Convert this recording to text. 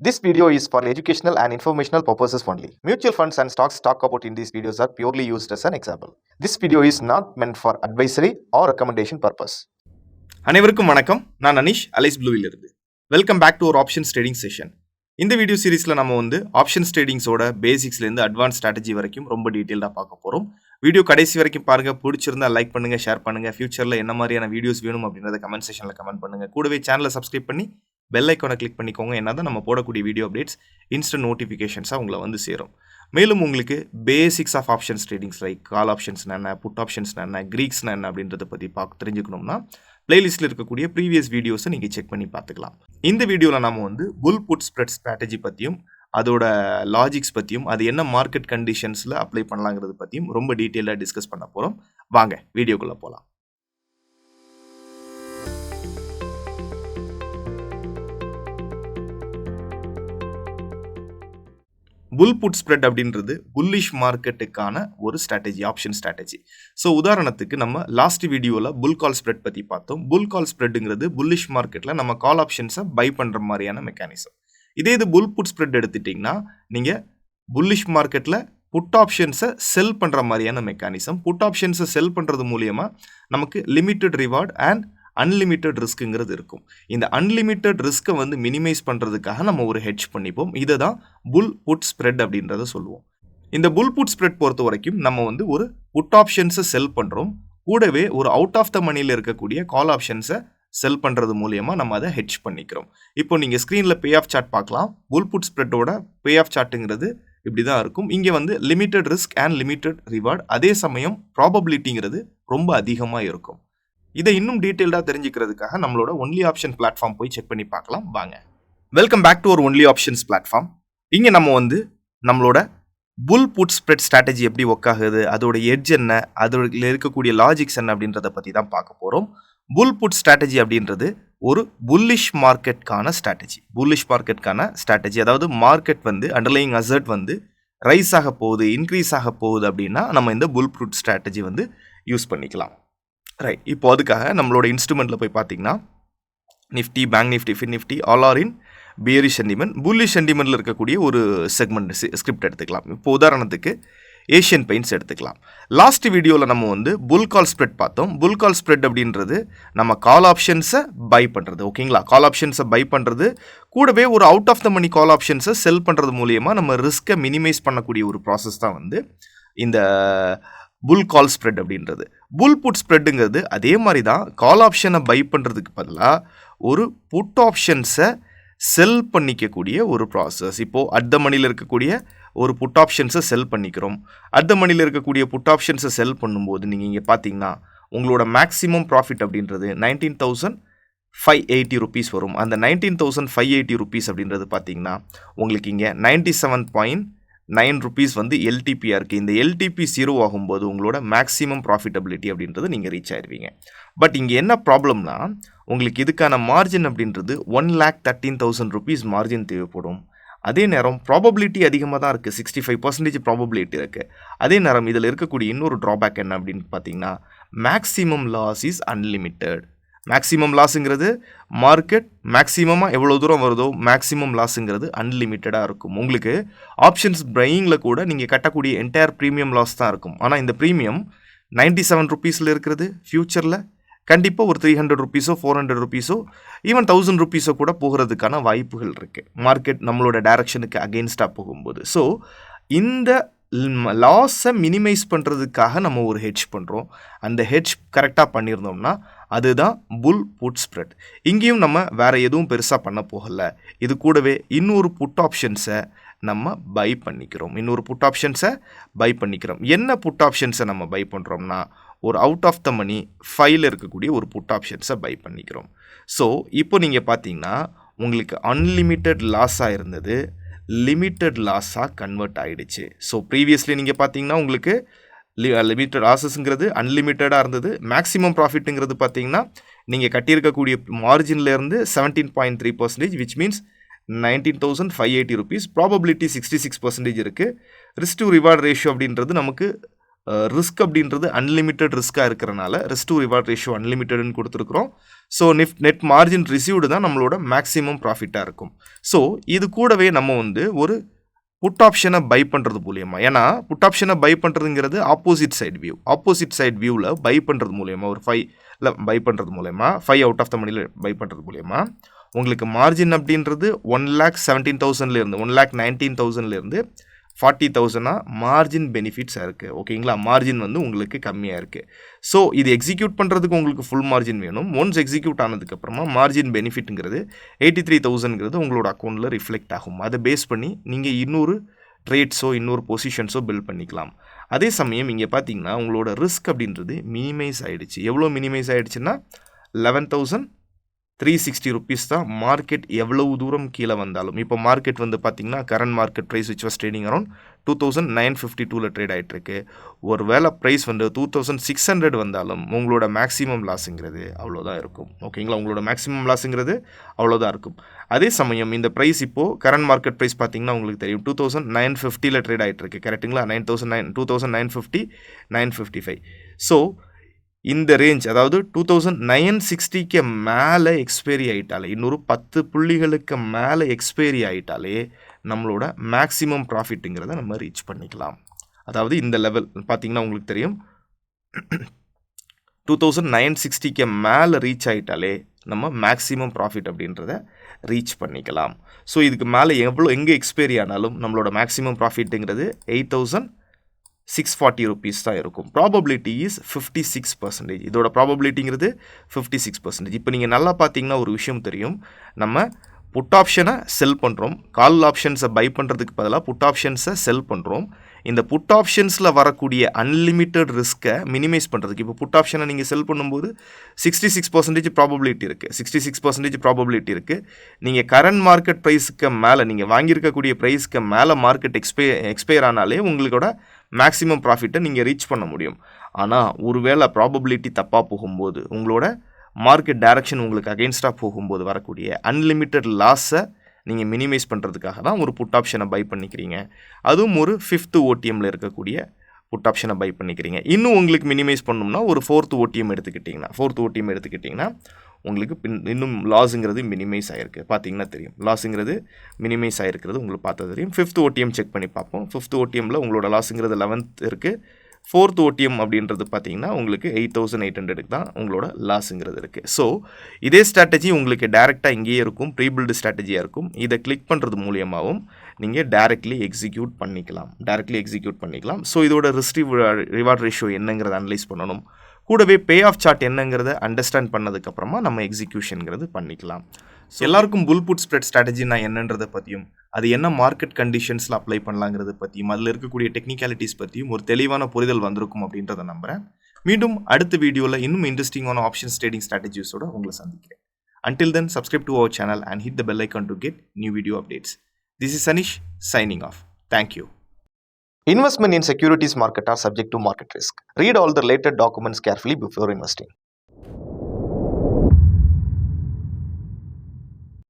This video is for educational and informational purposes only. Mutual funds and stocks talked about in these videos are purely used as an example. This video is not meant for advisory or recommendation purpose. அனைவருக்கும் வணக்கம். நான் Anish Alice ப்ளூவில் இருந்து. Welcome back to ஒரு options trading session. இந்த video சீரிஸில் நம்ம options ட்ரேடிங்ஸோட பேசிக்ஸ்லேருந்து advance strategy வரைக்கும் ரொம்ப டீட்டெயிலாக பார்க்க போகிறோம். வீடியோ கடைசி வரைக்கும் பாருங்கள். பிடிச்சிருந்தா லைக் பண்ணுங்கள், ஷேர் பண்ணுங்கள். ஃபியூச்சரில் என்ன மாதிரியான வீடியோஸ் வேணும் அப்படின்றத கமெண்ட் செஷனில் கமெண்ட் பண்ணுங்கள். கூடவே சேனலை சப்ஸ்கிரைப் பண்ணி பெல் ஐக்கானை கிளிக் பண்ணிக்கோங்க. என்ன தான் நம்ம போடக்கூடிய வீடியோ அப்டேட்ஸ் இன்ஸ்டன்ட் நோட்டிஃபிகேஷன்ஸாக உங்களை சேரும். மேலும் உங்களுக்கு basics of options tradings like call ஆப்ஷன்ஸ்னா என்ன, புட் ஆப்ஷன்ஸ்னா என்ன, கிரீக்ஸ்னா என்ன அப்படின்றத பற்றி தெரிஞ்சுக்கணும்னா பிளேலிஸ்ட்டில் இருக்கக்கூடிய ப்ரீவியஸ் வீடியோஸை நீங்கள் செக் பண்ணி பார்த்துக்கலாம். இந்த வீடியோவில் நம்ம புல் புட் ஸ்ப்ரெட் ஸ்ட்ராட்டஜி பற்றியும் அதோட லாஜிக்ஸ் பற்றியும் அது என்ன மார்க்கெட் கண்டிஷன்ஸில் அப்ளை பண்ணலாங்கிறது பற்றியும் ரொம்ப டீட்டெயிலாக டிஸ்கஸ் பண்ண போகிறோம். வாங்க வீடியோக்குள்ளே போகலாம். புல் புட் ஸ்ப்ரெட் அப்படின்றது புல்லிஷ் மார்க்கெட்டுக்கான ஒரு ஸ்ட்ராட்டஜி, ஆப்ஷன் ஸ்ட்ராட்டஜி. ஸோ உதாரணத்துக்கு நம்ம லாஸ்ட் வீடியோவில் புல் கால் ஸ்ப்ரெட் பற்றி பார்த்தோம். புல் கால் ஸ்ப்ரெட்டுங்கிறது புல்லிஷ் மார்க்கெட்டில் நம்ம கால் ஆப்ஷன்ஸை பை பண்ணுற மாதிரியான மெக்கானிசம். இது புல் புட் ஸ்ப்ரெட் எடுத்துட்டிங்கன்னா நீங்கள் புல்லிஷ் மார்க்கெட்டில் புட் ஆப்ஷன்ஸை செல் பண்ணுற மாதிரியான மெக்கானிசம். புட் ஆப்ஷன்ஸை செல் பண்ணுறது மூலியமாக நமக்கு லிமிட்டட் ரிவார்ட் அண்ட் அன்லிமிட்டட் ரிஸ்க்குங்கிறது இருக்கும். இந்த அன்லிமிட்டட் ரிஸ்க்கை மினிமைஸ் பண்ணுறதுக்காக நம்ம ஒரு ஹெட்ஜ் பண்ணிப்போம். இதை தான் புல் புட் ஸ்ப்ரெட் அப்படின்றத சொல்லுவோம். இந்த புல் புட் ஸ்ப்ரெட் பொறுத்த வரைக்கும் நம்ம ஒரு புட் ஆப்ஷன்ஸை செல் பண்ணுறோம். கூடவே ஒரு அவுட் ஆஃப் த மணியில் இருக்கக்கூடிய கால் ஆப்ஷன்ஸை செல் பண்ணுறது மூலியமாக நம்ம அதை ஹெட்ஜ் பண்ணிக்கிறோம். இப்போ நீங்கள் ஸ்க்ரீனில் பே ஆஃப் சார்ட் பார்க்கலாம். புல் புட் ஸ்ப்ரெட்டோட பே ஆஃப் சார்ட்டுங்கிறது இப்படி தான் இருக்கும். இங்கே limited risk and limited reward, அதே சமயம் ப்ராபபிலிட்டிங்கிறது ரொம்ப அதிகமாக இருக்கும். இதை இன்னும் டீட்டெயில்டாக தெரிஞ்சுக்கிறதுக்காக நம்மளோட ஒன்லி ஆப்ஷன் பிளாட்ஃபார்ம் போய் செக் பண்ணி பார்க்கலாம். வாங்க. வெல்கம் பேக் டு ஒரு ஒன்லி ஆப்ஷன்ஸ் பிளாட்ஃபார்ம். இங்கே நம்ம நம்மளோட புல் புட் ஸ்ப்ரெட் ஸ்ட்ராட்டஜி எப்படி ஒர்க் ஆகுது, அதோட எட்ஜ் என்ன, அதில் இருக்கக்கூடிய லாஜிக்ஸ் என்ன அப்படின்றத பற்றி தான் பார்க்க போகிறோம். புல் புட் ஸ்ட்ராட்டஜி அப்படின்றது ஒரு புல்லிஷ் மார்க்கெட்கான ஸ்ட்ராட்டஜி. புல்லிஷ் மார்க்கெட்கான ஸ்ட்ராட்டஜி, அதாவது மார்க்கெட் அண்டர்லைங் அசர்ட் ரைஸ் ஆக போகுது, இன்க்ரீஸ் ஆக போகுது அப்படின்னா நம்ம இந்த புல் புட் ஸ்ட்ராட்டஜி யூஸ் பண்ணிக்கலாம். ரைட். இப்போ அதுக்காக நம்மளோட இன்ஸ்ட்ருமெண்ட்டில் போய் பார்த்தீங்கன்னா Nifty, bank Nifty, fin Nifty all are in bearish sentiment. Bullish சென்டிமெண்ட்டில் இருக்கக்கூடிய ஒரு செக்மெண்ட் ஸ்கிரிப்ட் எடுத்துக்கலாம். இப்போ உதாரணத்துக்கு ஏஷியன் பெயிண்ட்ஸ் எடுத்துக்கலாம். லாஸ்ட் வீடியோவில் நம்ம புல் கால் ஸ்ப்ரெட் பார்த்தோம். புல் கால் ஸ்ப்ரெட் அப்படின்றது நம்ம கால் ஆப்ஷன்ஸை பை பண்ணுறது. ஓகேங்களா? கால் ஆப்ஷன்ஸை பை பண்ணுறது கூடவே ஒரு அவுட் ஆஃப் த மணி கால் ஆப்ஷன்ஸை செல் பண்ணுறது மூலியமாக நம்ம ரிஸ்க்கை மினிமைஸ் பண்ணக்கூடிய ஒரு ப்ராசஸ் தான் இந்த புல் கால் ஸ்ப்ரெட் அப்படின்றது. புல் புட் ஸ்ப்ரெட்டுங்கிறது அதே மாதிரி தான். கால் ஆப்ஷனை பை பண்ணுறதுக்கு பதிலாக ஒரு புட் ஆப்ஷன்ஸை செல் பண்ணிக்கக்கூடிய ஒரு ப்ராசஸ். இப்போது அட் த மணியில் இருக்கக்கூடிய ஒரு புட் ஆப்ஷன்ஸை செல் பண்ணிக்கிறோம். அட் த மணியில் இருக்கக்கூடிய புட் ஆப்ஷன்ஸை செல் பண்ணும்போது நீங்கள் இங்கே பார்த்தீங்கன்னா உங்களோட மேக்ஸிமம் ப்ராஃபிட் அப்படின்றது 19,580 ருபீஸ் வரும். அந்த 19,580 ருபீஸ் அப்படின்றது பார்த்தீங்கன்னா உங்களுக்கு இங்கே 97.9 ருபீஸ் எல்டிபியாக இருக்குது. இந்த எல்டிபி 0 ஆகும்போது உங்களோட மேக்ஸிமம் ப்ராஃபிட்டபிலிட்டி அப்படின்றது நீங்கள் ரீச் ஆயிடுவீங்க. பட் இங்கே என்ன ப்ராப்ளம்னா உங்களுக்கு இதுக்கான மார்ஜின் அப்படின்றது 1,13,000 ருபீஸ் மார்ஜின் தேவைப்படும். அதே நேரம் ப்ராபபிலிட்டி அதிகமாக தான் இருக்குது, 65% ப்ராபபிலிட்டி இருக்குது. அதே நேரம் இதில் இருக்கக்கூடிய இன்னொரு ட்ராபேக் என்ன அப்படின்னு பார்த்தீங்கன்னா maximum loss is unlimited. Maximum லாஸுங்கிறது மார்க்கெட் மேக்ஸிமமாக எவ்வளோ தூரம் வருதோ மேக்ஸிமம் லாஸுங்கிறது அன்லிமிட்டடாக இருக்கும். உங்களுக்கு ஆப்ஷன்ஸ் பையிங்கில் கூட நீங்கள் கட்டக்கூடிய என்டையர் ப்ரீமியம் லாஸ் தான் இருக்கும். ஆனால் இந்த ப்ரீமியம் 97 ருபீஸில் இருக்கிறது ஃப்யூச்சரில் கண்டிப்பாக ஒரு 300 ருபீஸோ 400 ருபீஸோ ஈவன் 1000 ருபீஸோ கூட போகிறதுக்கான வாய்ப்புகள் இருக்குது மார்க்கெட் நம்மளோட டைரக்ஷனுக்கு அகெயின்ஸ்டாக போகும்போது. ஸோ இந்த லாஸை மினிமைஸ் பண்ணுறதுக்காக நம்ம ஒரு ஹெட்ஜ் பண்ணுறோம். அந்த ஹெட்ஜ் கரெக்டாக பண்ணியிருந்தோம்னா அதுதான் புல் புட் ஸ்ப்ரெட். இங்கேயும் நம்ம வேறு எதுவும் பெருசாக பண்ண போகலை. இது கூடவே இன்னொரு புட் ஆப்ஷன்ஸை நம்ம பை பண்ணிக்கிறோம். என்ன புட் ஆப்ஷன்ஸை நம்ம பை பண்ணுறோம்னா ஒரு out of the money file இருக்கக்கூடிய ஒரு புட் ஆப்ஷன்ஸை பை பண்ணிக்கிறோம். ஸோ இப்போ நீங்கள் பார்த்தீங்கன்னா உங்களுக்கு அன்லிமிட்டட் லாஸாக இருந்தது லிமிட்டட் லாஸாக கன்வெர்ட் ஆகிடுச்சு. ஸோ ப்ரீவியஸ்லி நீங்கள் பார்த்தீங்கன்னா உங்களுக்கு லிமிட்டட் லாஸஸ்ங்கிறது அன்லிமிட்டடாக இருந்தது. மேக்ஸிமம் ப்ராஃபிட்டுங்கிறது பார்த்தீங்கன்னா நீங்கள் கட்டியிருக்கக்கூடிய மார்ஜின்லேருந்து 17.3%, விச் மீன்ஸ் 19,580 ருபீஸ். ப்ராபபிலிட்டி 66% இருக்குது. ரிஸ்க் டு ரிவார்ட் ரேஷியோ அப்படின்றது நமக்கு ரிஸ்க் அப்படின்றது அன்லிமிட்டெட் ரிஸ்க்காக இருக்கிறனால ரிஸ்க் டு ரிவார்ட் ரேஷியோ அன்லிமிட்டட்னு கொடுத்துருக்குறோம். ஸோ நெட் மார்ஜின் ரிசீவ்டு தான் நம்மளோட மேக்ஸிமம் ப்ராஃபிட்டாக இருக்கும். ஸோ இது கூடவே நம்ம வந்து ஒரு புட் ஆப்ஷனை பை பண்ணுறது மூலியமா, ஏன்னா புட் ஆப்ஷனை பை பண்ணுறதுங்கிறது ஆப்போசிட் சைட் வியூவில் பை பண்ணுறது மூலயமா ஒரு 5 பை பண்ணுறது மூலயமா 5 அவுட் ஆஃப் த மணியில் பை பண்ணுறது மூலயமா உங்களுக்கு மார்ஜின் அப்படின்றது 1,17,000 1,19,000 40,000 மார்ஜின் பெனிஃபிட்ஸாக இருக்குது. ஓகேங்களா, மார்ஜின் வந்து உங்களுக்கு கம்மியாக இருக்குது. ஸோ இது எக்ஸிக்யூட் பண்ணுறதுக்கு உங்களுக்கு ஃபுல் மார்ஜின் வேணும். ஒன்ஸ் எக்ஸிக்யூட் ஆனதுக்கப்புறமா மார்ஜின் பெனிஃபிட்டுங்கிறது 83,000 உங்களோட அக்கௌண்ட்டில் ரிஃப்ளெக்ட் ஆகும். அதை பேஸ் பண்ணி நீங்கள் இன்னொரு ட்ரேட்ஸோ இன்னொரு பொசிஷன்ஸோ பில்ட் பண்ணிக்கலாம். அதே சமயம் இங்கே பார்த்தீங்கன்னா உங்களோட ரிஸ்க் அப்படின்றது மினிமைஸ் ஆகிடுச்சு. எவ்வளோ மினிமைஸ் ஆகிடுச்சுன்னா 11,360 rupees தான். மார்க்கெட் எவ்வளவு தூரம் கீழே வந்தாலும், இப்போ மார்க்கெட் வந்து பார்த்தீங்கன்னா current market price which was trading around 2,952 trade ஆகிட்டுருக்கு. ஒரு வேளை ப்ரைஸ் வந்து 2,600 வந்தாலும் உங்களோட மேக்ஸிமம் லாஸுங்கிறது அவ்வளோதான் இருக்கும். ஓகேங்களா, உங்களோட மேக்ஸிமம் லாஸுங்கிறது அவ்வளோதான் இருக்கும். அதே சமயம் இந்த ப்ரைஸ் இப்போது கரண்ட் மார்க்கெட் ப்ரைஸ் பார்த்தீங்கன்னா உங்களுக்கு தெரியும் 2,950 ட்ரேட் ஆகிட்டுருக்கு. கரெக்டுங்களா, 2,950 955. ஸோ இந்த ரேஞ்ச், அதாவது 2,960 மேலே எக்ஸ்பைரி ஆகிட்டாலே, இன்னொரு 10 புள்ளிகளுக்கு மேலே எக்ஸ்பைரி ஆகிட்டாலே நம்மளோட மேக்ஸிமம் ப்ராஃபிட்டுங்கிறத நம்ம ரீச் பண்ணிக்கலாம். அதாவது இந்த லெவல் பார்த்தீங்கன்னா உங்களுக்கு தெரியும் 2,960 மேலே ரீச் ஆகிட்டாலே நம்ம மேக்ஸிமம் ப்ராஃபிட் அப்படின்றத ரீச் பண்ணிக்கலாம். ஸோ இதுக்கு மேலே எங்கே எக்ஸ்பைரி ஆனாலும் நம்மளோட மேக்ஸிமம் ப்ராஃபிட்டுங்கிறது 8,640 rupees தான் இருக்கும். Probability is 56%. இதோட ப்ராபபிலிட்டிங்கிறது 56%. இப்போ நீங்கள் நல்லா பார்த்தீங்கன்னா ஒரு விஷயம் தெரியும், நம்ம புட் ஆப்ஷனை செல் பண்ணுறோம், கால் ஆப்ஷன்ஸை பை பண்ணுறதுக்கு பதிலாக புட் ஆப்ஷன்ஸை செல் பண்ணுறோம். இந்த புட் ஆப்ஷன்ஸில் வரக்கூடிய அன்லிமிட்டெட் ரிஸ்க்கை மினிமைஸ் பண்ணுறதுக்கு, இப்போ புட் ஆப்ஷனை நீங்கள் செல் பண்ணும்போது 66% ப்ராபபிலிட்டி இருக்குது. 66% ப்ராபபிலிட்டி இருக்குது. நீங்கள் கரண்ட் மார்க்கெட் ப்ரைஸுக்கு மேலே, நீங்கள் வாங்கியிருக்கக்கூடிய ப்ரைஸ்க்கு மேலே மார்க்கெட் எக்ஸ்பயர் ஆனாலே உங்களோட மேக்ஸிமம் ப்ராஃபிட்டை நீங்கள் ரீச் பண்ண முடியும். ஆனால் ஒருவேளை ப்ராபபிலிட்டி தப்பாக போகும்போது, உங்களோட மார்க்கெட் டைரக்ஷன் உங்களுக்கு அகெயின்ஸ்டாக போகும்போது வரக்கூடிய அன்லிமிட்டெட் லாஸை நீங்கள் மினிமைஸ் பண்ணுறதுக்காக தான் ஒரு புட் ஆப்ஷனை பை பண்ணிக்கிறீங்க. அதுவும் ஒரு 5th OTMல இருக்கக்கூடிய புட் ஆப்ஷனை பை பண்ணிக்கிறீங்க. இன்னும் உங்களுக்கு மினிமைஸ் பண்ணணும்னா ஒரு 4th OTM எடுத்துக்கிட்டிங்கன்னா உங்களுக்கு இன்னும் லாஸுங்கிறது மினிமைஸ் ஆகிருக்கு. பார்த்தீங்கன்னா தெரியும், லாஸுங்கிறது மினிமைஸ் ஆகிருக்கிறது உங்களுக்கு பார்த்தா தெரியும். 5th OTM செக் பண்ணி பார்ப்போம். 5th OTMல உங்களோட லாஸுங்கிறது 11th இருக்குது. 4th OTM அப்படின்றது பார்த்தீங்கன்னா உங்களுக்கு 8,800 தான் உங்களோட லாஸுங்கிறது இருக்குது. ஸோ இதே ஸ்ட்ராட்டஜி உங்களுக்கு டேரெக்டாக இங்கேயே இருக்கும், ப்ரீபில்டு ஸ்ட்ராட்டஜியாக இருக்கும். இதை கிளிக் பண்ணுறது மூலியமாகவும் நீங்கள் டைரக்ட்லி எக்ஸிக்யூட் பண்ணிக்கலாம். ஸோ இதோட ரிஸ்க் ரிவார்ட் ரேஷியோ என்னங்கிறத அனலைஸ் பண்ணணும். கூடவே பே ஆஃப் சார்ட் என்னங்கிறத அண்டர்ஸ்டாண்ட் பண்ணதுக்கப்புறமா நம்ம எக்ஸிக்யூஷனுங்கிறது பண்ணிக்கலாம். ஸோ எல்லாருக்கும் புல் புட் ஸ்ப்ரெட் ஸ்ட்ராட்டஜினா என்னன்றதை பற்றியும், அது என்ன மார்க்கெட் கண்டிஷன்ஸில் அப்ளை பண்ணலாங்கிறத பற்றியும், அதில் இருக்கக்கூடிய டெக்னிக்காலிட்டிஸ் பற்றியும் ஒரு தெளிவான புரிதல் வந்திருக்கும் அப்படின்றத நம்புகிறேன். மீண்டும் அடுத்த வீடியோவில் இன்னும் இன்ட்ரெஸ்டிங்கான ஆப்ஷன்ஸ் ட்ரேடிங் ஸ்ட்ராட்டஜிஸோட உங்களை சந்திக்கிறேன். Until then, subscribe to our channel and hit the bell icon to get new video updates. This is Anish signing off. Thank you. Investment in securities market are subject to market risk. Read all the related documents carefully before investing.